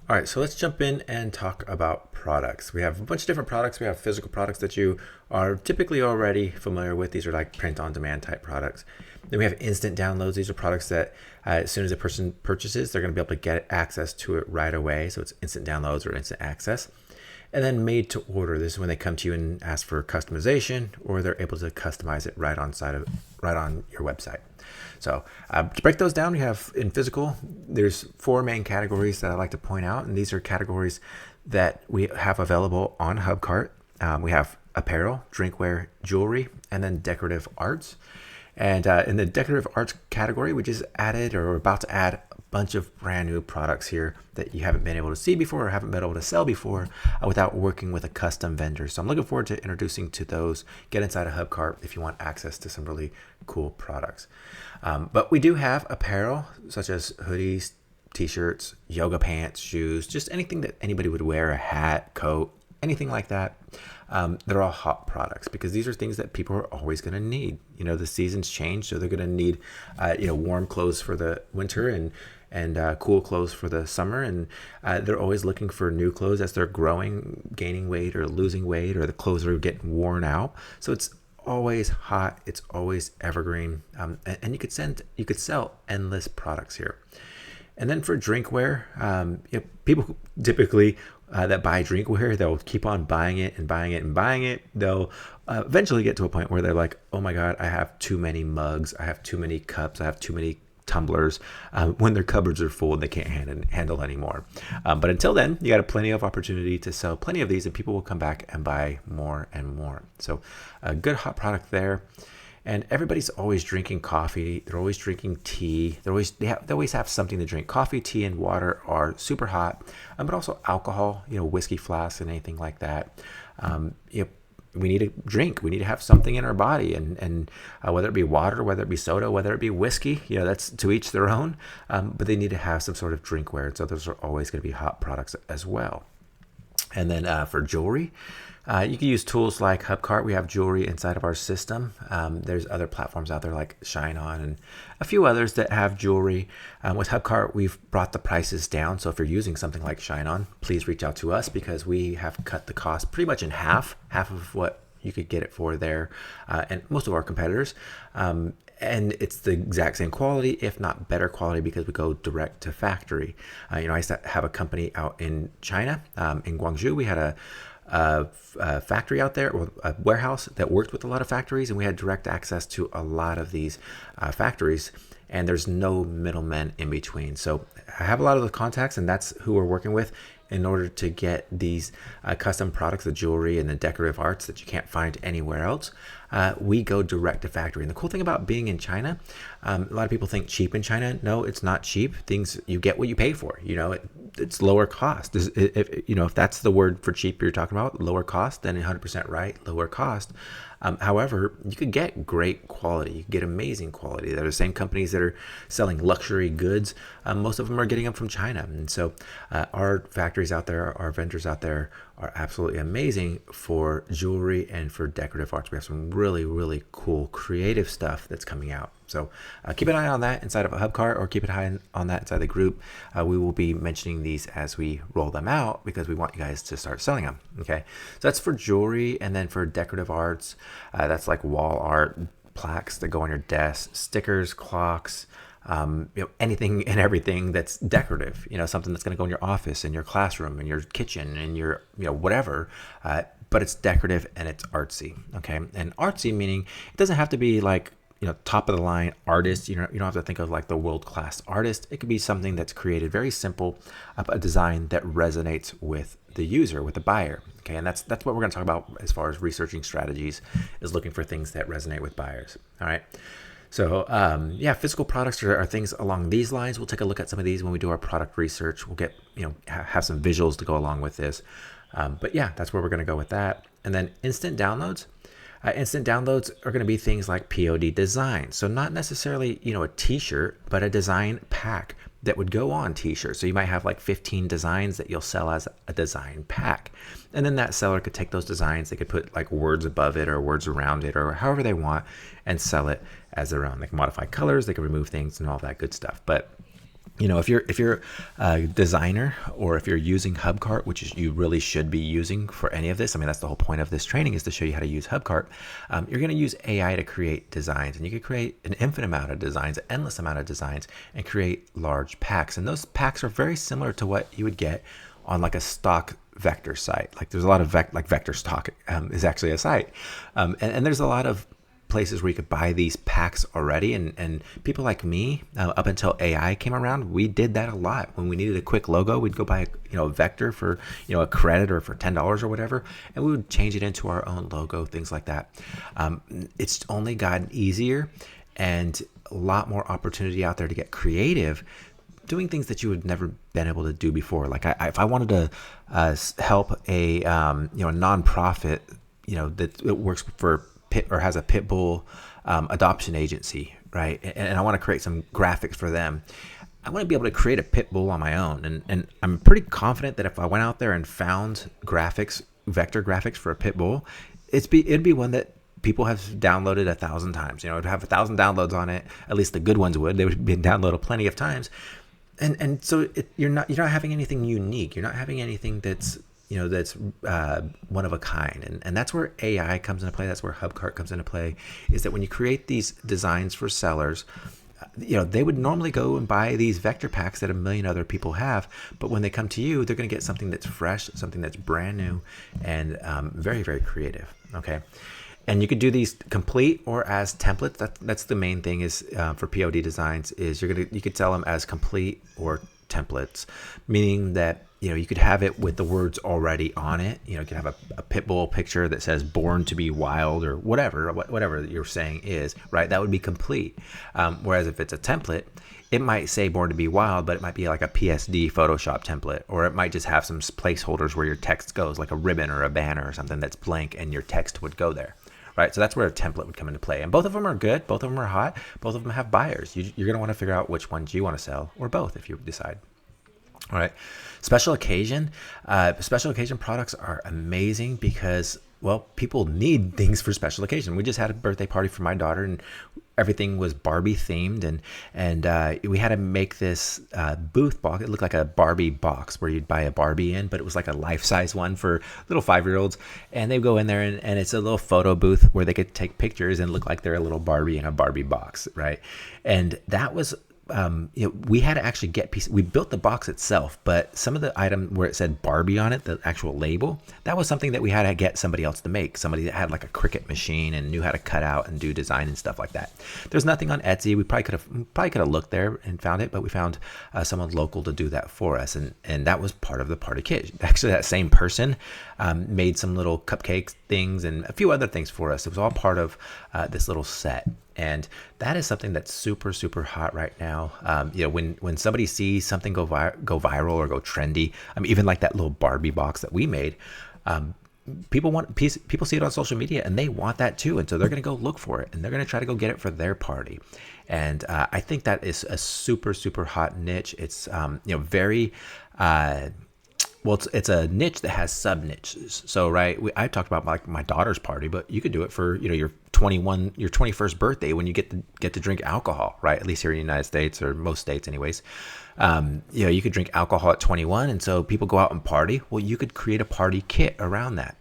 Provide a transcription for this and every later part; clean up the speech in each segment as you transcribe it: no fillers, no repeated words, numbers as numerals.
All right, so let's jump in and talk about products. We have a bunch of different products. We have physical products that you are typically already familiar with. These are like print on demand type products. Then we have instant downloads. These are products that as soon as a person purchases, they're going to be able to get access to it right away. So it's instant downloads or instant access. And then made to order. This is when they come to you and ask for customization, or they're able to customize it right on your website. So to break those down, we have in physical, there's four main categories that I like to point out, and these are categories that we have available on HubCart. We have apparel, drinkware, jewelry, and then decorative arts. And in the decorative arts category, we just added or are about to add a bunch of brand new products here that you haven't been able to see before or haven't been able to sell before without working with a custom vendor. So I'm looking forward to introducing to those. Get inside a HubCart if you want access to some really cool products. But we do have apparel such as hoodies, t-shirts, yoga pants, shoes, just anything that anybody would wear, a hat, coat, anything like that. They're all hot products because these are things that people are always going to need. You know, the seasons change, so they're going to need, warm clothes for the winter and cool clothes for the summer. And they're always looking for new clothes as they're growing, gaining weight or losing weight, or the clothes are getting worn out. So it's always hot. It's always evergreen. And you could sell endless products here. And then for drinkware, people typically that buy drinkware, they'll keep on buying it and buying it and buying it. They'll eventually get to a point where they're like, oh my God, I have too many mugs. I have too many cups. I have too many tumblers. When their cupboards are full, they can't handle anymore. But until then, you got a plenty of opportunity to sell plenty of these, and people will come back and buy more and more. So a good hot product there. And everybody's always drinking coffee. They're always drinking tea. They always have something to drink. Coffee, tea, and water are super hot, but also alcohol, whiskey flasks and anything like that. We need a drink. We need to have something in our body, and whether it be water, whether it be soda, whether it be whiskey, that's to each their own. But they need to have some sort of drinkware. So those are always going to be hot products as well. And then for jewelry, you can use tools like HubCart. We have jewelry inside of our system. There's other platforms out there like Shine On and a few others that have jewelry. With HubCart, we've brought the prices down. So if you're using something like Shine On, please reach out to us because we have cut the cost pretty much in half of what you could get it for there, and most of our competitors. And it's the exact same quality, if not better quality, because we go direct to factory. I used to have a company out in China, in Guangzhou. We had a factory out there, or a warehouse that worked with a lot of factories, and we had direct access to a lot of these factories, and there's no middlemen in between. So I have a lot of the contacts, and that's who we're working with in order to get these custom products, the jewelry and the decorative arts that you can't find anywhere else. We go direct to factory. And the cool thing about being in China, a lot of people think cheap in China. No, it's not cheap. You get what you pay for. It's lower cost. If that's the word for cheap you're talking about, lower cost, then 100% right, lower cost. However, you could get great quality. You could get amazing quality. They're the same companies that are selling luxury goods. Most of them are getting them from China. And so our factories out there, our vendors out there are absolutely amazing for jewelry and for decorative arts. We have some really, really cool creative stuff that's coming out. So keep an eye on that inside of a HubCart, or keep an eye on that inside the group. We will be mentioning these as we roll them out because we want you guys to start selling them. Okay, so that's for jewelry. And then for decorative arts, that's like wall art, plaques that go on your desk, stickers, clocks, anything and everything that's decorative, something that's going to go in your office, in your classroom, in your kitchen, in your, whatever, but it's decorative and it's artsy. Okay. And artsy meaning it doesn't have to be like, top of the line artist. You don't have to think of like the world-class artist. It could be something that's created very simple, a design that resonates with the user, with the buyer. Okay. And that's what we're going to talk about as far as researching strategies, is looking for things that resonate with buyers. All right. So physical products are things along these lines. We'll take a look at some of these when we do our product research. We'll get, have some visuals to go along with this. But that's where we're going to go with that. And then instant downloads. Instant downloads are going to be things like POD design. So not necessarily, a t-shirt, but a design pack that would go on t-shirts. So you might have like 15 designs that you'll sell as a design pack. And then that seller could take those designs, they could put like words above it or words around it or however they want and sell it as their own. They can modify colors, they can remove things and all that good stuff. But if you're a designer, or if you're using HubCart, which is you really should be using for any of this. I mean, that's the whole point of this training, is to show you how to use HubCart. You're going to use AI to create designs, and you can create an infinite amount of designs, an endless amount of designs, and create large packs. And those packs are very similar to what you would get on like a stock vector site. Like there's a lot of vector stock is actually a site, and there's a lot of places where you could buy these packs already, and people like me, up until AI came around, we did that a lot. When we needed a quick logo, we'd go buy a vector for a credit or for $10 or whatever, and we would change it into our own logo, things like that. It's only gotten easier, and a lot more opportunity out there to get creative, doing things that you would never been able to do before. Like if I wanted to help a nonprofit, that it works for or has a pit bull adoption agency, right? And I want to create some graphics for them. I want to be able to create a pit bull on my own. And I'm pretty confident that if I went out there and found vector graphics for a pit bull, it'd be one that people have downloaded 1,000 times. It'd have 1,000 downloads on it. At least the good ones would. They would be downloaded plenty of times. And so you're not having anything unique. You're not having anything that's one of a kind. And that's where AI comes into play. That's where HubCart comes into play, is that when you create these designs for sellers, they would normally go and buy these vector packs that a million other people have. But when they come to you, they're going to get something that's fresh, something that's brand new, and very, very creative. Okay. And you could do these complete or as templates. That's the main thing is for POD designs, is you could sell them as complete or templates, meaning that you could have it with the words already on it. You could have a pit bull picture that says "Born to be Wild" or whatever you're saying is, right. That would be complete. Whereas if it's a template, it might say "Born to be Wild," but it might be like a PSD Photoshop template, or it might just have some placeholders where your text goes, like a ribbon or a banner or something that's blank, and your text would go there. Right, so that's where a template would come into play. And both of them are good. Both of them are hot. Both of them have buyers. You're going to want to figure out which ones you want to sell, or both if you decide. All right. Special occasion products are amazing because, well, people need things for special occasion. We just had a birthday party for my daughter, and everything was Barbie themed, and we had to make this booth box. It looked like a Barbie box where you'd buy a Barbie in, but it was like a life-size one for little 5-year-olds. And they go in there, and it's a little photo booth where they could take pictures and look like they're a little Barbie in a Barbie box, right? And that was we had to actually get pieces. We built the box itself, but some of the item where it said Barbie on it, the actual label, that was something that we had to get somebody else to make. Somebody that had like a Cricut machine and knew how to cut out and do design and stuff like that. There's nothing on Etsy. We probably could have looked there and found it, but we found someone local to do that for us, and that was part of the party kit. Actually, that same person made some little cupcakes things and a few other things for us. It was all part of this little set. And that is something that's super, super hot right now. When somebody sees something go viral or go trendy, even like that little Barbie box that we made, people see it on social media and they want that too. And so they're going to go look for it and they're going to try to go get it for their party. And I think that is a super, super hot niche. It's very it's a niche that has sub niches. So, right, I talked about like my daughter's party, but you could do it for your 21st birthday when you get to drink alcohol, right? At least here in the United States, or most states, anyways. You could drink alcohol at 21, and so people go out and party. Well, you could create a party kit around that.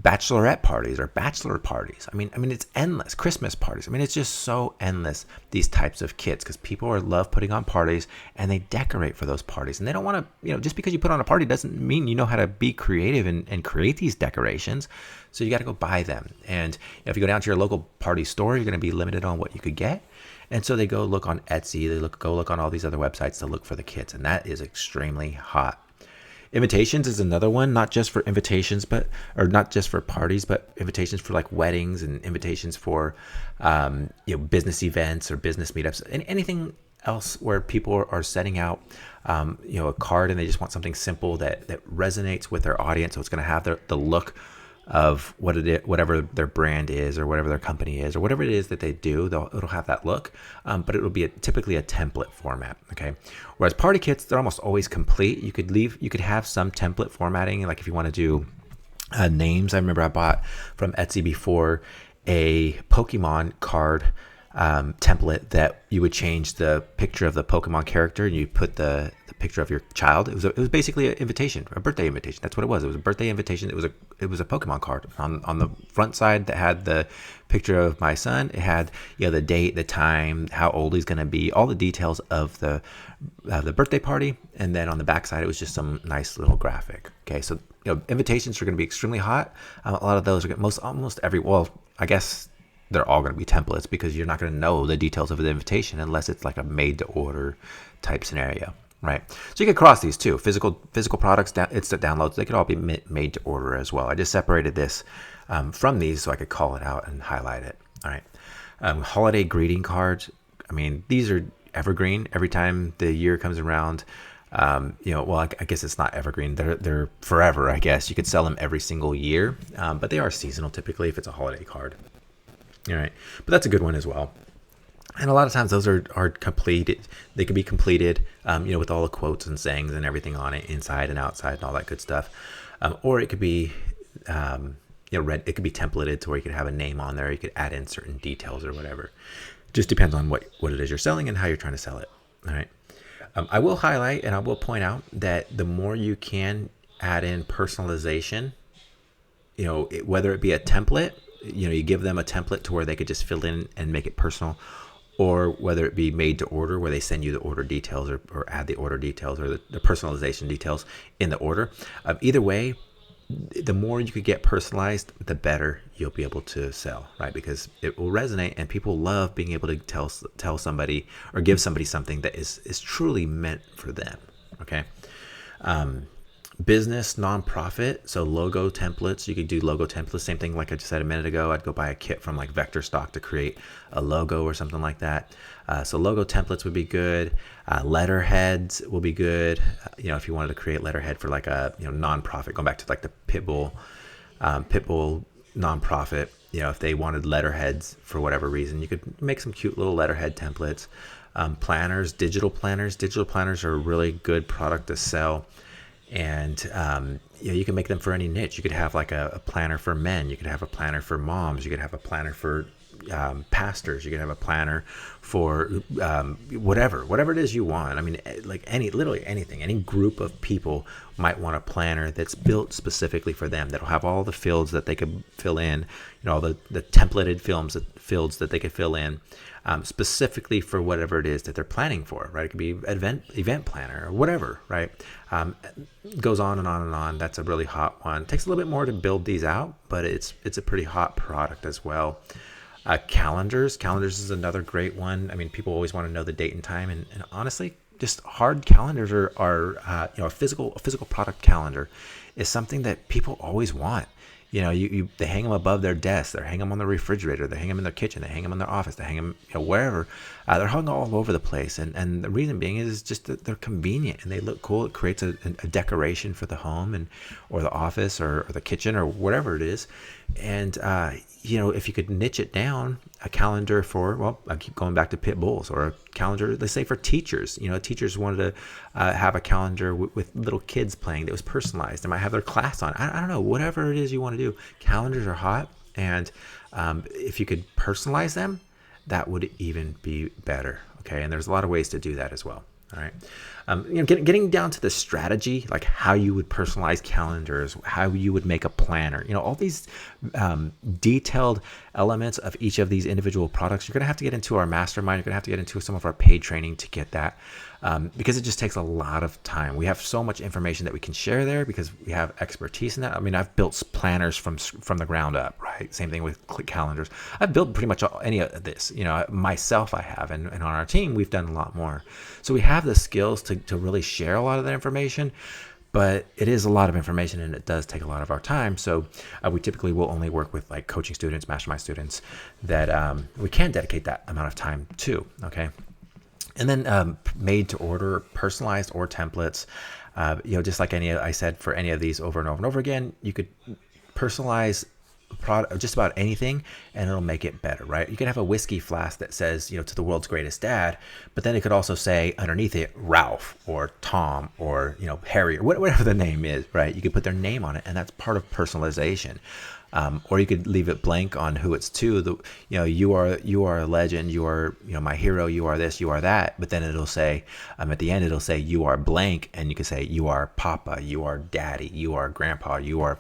Bachelorette parties or bachelor parties. I mean, it's endless. Christmas parties. It's just so endless, these types of kits, because people love putting on parties and they decorate for those parties. And they don't want to, just because you put on a party doesn't mean you know how to be creative and create these decorations. So you got to go buy them. And if you go down to your local party store, you're going to be limited on what you could get. And so they go look on Etsy, go look on all these other websites to look for the kits. And that is extremely hot. Invitations is another one, not just for invitations, or not just for parties, but invitations for like weddings and invitations for, business events or business meetups, and anything else where people are setting out, a card, and they just want something simple that resonates with their audience. So it's going to have the look of whatever their brand is, or whatever their company is, or whatever it is that they do. It'll have that look, but it'll be typically a template format. Okay. Whereas party kits, they're almost always complete. You could have some template formatting, like if you want to do names. I remember I bought from Etsy before a Pokemon card template that you would change the picture of the Pokemon character and you put the picture of your child. It was basically an invitation, a birthday invitation. That's what it was. It was a birthday invitation. It was a Pokemon card on the front side that had the picture of my son. It had the date, the time, how old he's going to be, all the details of the birthday party, and then on the back side it was just some nice little graphic. Okay, so invitations are going to be extremely hot. A lot of those are almost every. Well, I guess they're all going to be templates because you're not going to know the details of the invitation unless it's like a made to order type scenario, right? So you could cross these too. Physical products, it's the downloads. They could all be made to order as well. I just separated this from these so I could call it out and highlight it. All right. Holiday greeting cards. I mean, these are evergreen every time the year comes around. Well, I guess it's not evergreen. They're forever, I guess. You could sell them every single year, but they are seasonal typically if it's a holiday card. All right. But that's a good one as well. And a lot of times those are completed. They can be completed, with all the quotes and sayings and everything on it, inside and outside and all that good stuff. Or it could be, it could be templated to where you could have a name on there. You could add in certain details or whatever. Just depends on what it is you're selling and how you're trying to sell it. All right. I will highlight and I will point out that the more you can add in personalization, whether it be a template, you give them a template to where they could just fill in and make it personal, or whether it be made to order where they send you the order details or add the order details or the personalization details in the order. Either way, the more you could get personalized, the better you'll be able to sell, right? Because it will resonate and people love being able to tell somebody or give somebody something that is truly meant for them, okay? Business, nonprofit, so logo templates. You could do logo templates. Same thing like I just said a minute ago. I'd go buy a kit from like Vector Stock to create a logo or something like that. So logo templates would be good. Letterheads will be good. If you wanted to create letterhead for like a nonprofit, going back to like the Pitbull nonprofit. If they wanted letterheads for whatever reason, you could make some cute little letterhead templates. Planners, digital planners. Digital planners are a really good product to sell. And you can make them for any niche. You could have like a planner for men. You could have a planner for moms. You could have a planner for pastors. You could have a planner for whatever it is you want. I mean, like literally anything. Any group of people might want a planner that's built specifically for them. That'll have all the fields that they could fill in. All the templated fields that they could fill in. Specifically for whatever it is that they're planning for, right? It could be event planner or whatever, right? Goes on and on and on. That's a really hot one. It takes a little bit more to build these out, but it's a pretty hot product as well. Calendars is another great one. I mean, people always want to know the date and time, and honestly, just hard calendars are a physical product calendar is something that people always want. They hang them above their desk. They hang them on the refrigerator. They hang them in their kitchen. They hang them in their office. They hang them, wherever. They're hung all over the place. And the reason being is just that they're convenient and they look cool. It creates a decoration for the home or the office or the kitchen or whatever it is. And, if you could niche it down, a calendar for, I keep going back to pit bulls, or a calendar, let's say for teachers. Teachers wanted to have a calendar with little kids playing that was personalized. They might have their class on. I don't know, whatever it is you want to do. Calendars are hot. And if you could personalize them, that would even be better. Okay. And there's a lot of ways to do that as well. All right. Getting down to the strategy, like how you would personalize calendars, how you would make a planner, all these detailed elements of each of these individual products. You're going to have to get into our mastermind. You're going to have to get into some of our paid training to get that, because it just takes a lot of time. We have so much information that we can share there because we have expertise in that. I mean, I've built planners from the ground up, right? Same thing with calendars. I've built pretty much any of this, myself I have, and on our team, we've done a lot more. So we have the skills to really share a lot of that information, but it is a lot of information and it does take a lot of our time. So we typically will only work with like coaching students, mastermind students that we can dedicate that amount of time to. Okay. And then made to order, personalized or templates, just like I said, for any of these over and over and over again, you could personalize product, just about anything, and it'll make it better, right? You could have a whiskey flask that says, to the world's greatest dad, but then it could also say underneath it, Ralph or Tom or, Harry or whatever the name is, right? You could put their name on it, and that's part of personalization. Or you could leave it blank on who it's to. You are a legend. You are my hero. You are this. You are that. But then it'll say at the end it'll say you are blank, and you can say you are Papa. You are Daddy. You are Grandpa. You are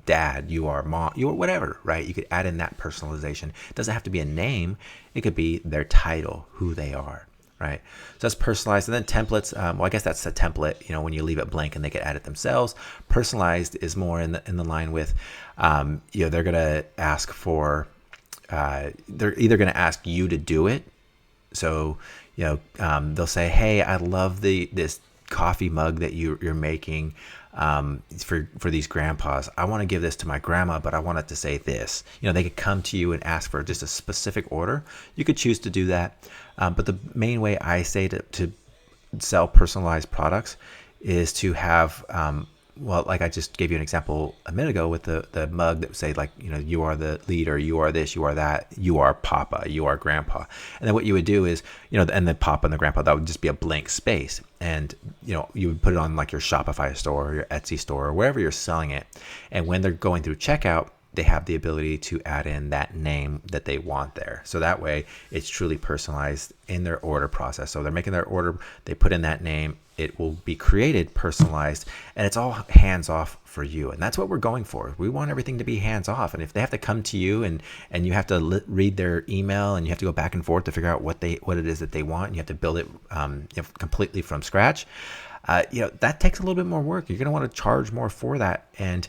Dad. You are Mom. You are whatever. Right? You could add in that personalization. It doesn't have to be a name. It could be their title, who they are. Right. So that's personalized. And then templates. Well, I guess that's a template, when you leave it blank and they can add it themselves. Personalized is more in the line with, they're going to ask for, they're either going to ask you to do it. So, they'll say, hey, I love this coffee mug that you're making for these grandpas. I want to give this to my grandma, but I want it to say this. They could come to you and ask for just a specific order. You could choose to do that. But the main way I say to sell personalized products is to have, like I just gave you an example a minute ago with the mug that would say you are the leader, you are this, you are that, you are Papa, you are Grandpa. And then what you would do is, and the Papa and the Grandpa, that would just be a blank space. And, you would put it on like your Shopify store or your Etsy store or wherever you're selling it. And when they're going through checkout, they have the ability to add in that name that they want there. So that way it's truly personalized in their order process. So they're making their order, they put in that name, it will be created, personalized, and it's all hands off for you. And that's what we're going for. We want everything to be hands off. And if they have to come to you and you have to read their email and you have to go back and forth to figure out what it is that they want, and you have to build it completely from scratch, that takes a little bit more work. You're going to want to charge more for that. And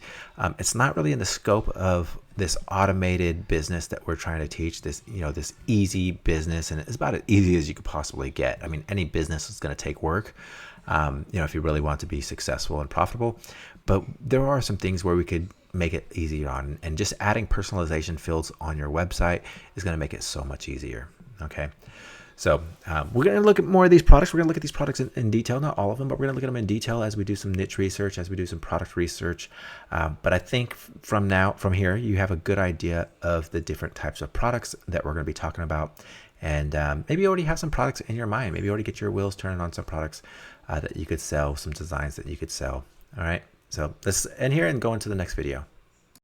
it's not really in the scope of this automated business that we're trying to teach, this easy business. And it's about as easy as you could possibly get. I mean, any business is going to take work, if you really want to be successful and profitable. But there are some things where we could make it easier on. And just adding personalization fields on your website is going to make it so much easier. Okay. So we're going to look at more of these products. We're going to look at these products in detail, not all of them, but we're going to look at them in detail as we do some niche research, as we do some product research. But I think from here, you have a good idea of the different types of products that we're going to be talking about. And maybe you already have some products in your mind. Maybe you already get your wheels turning on some products that you could sell, some designs that you could sell. All right. So let's end here and go into the next video.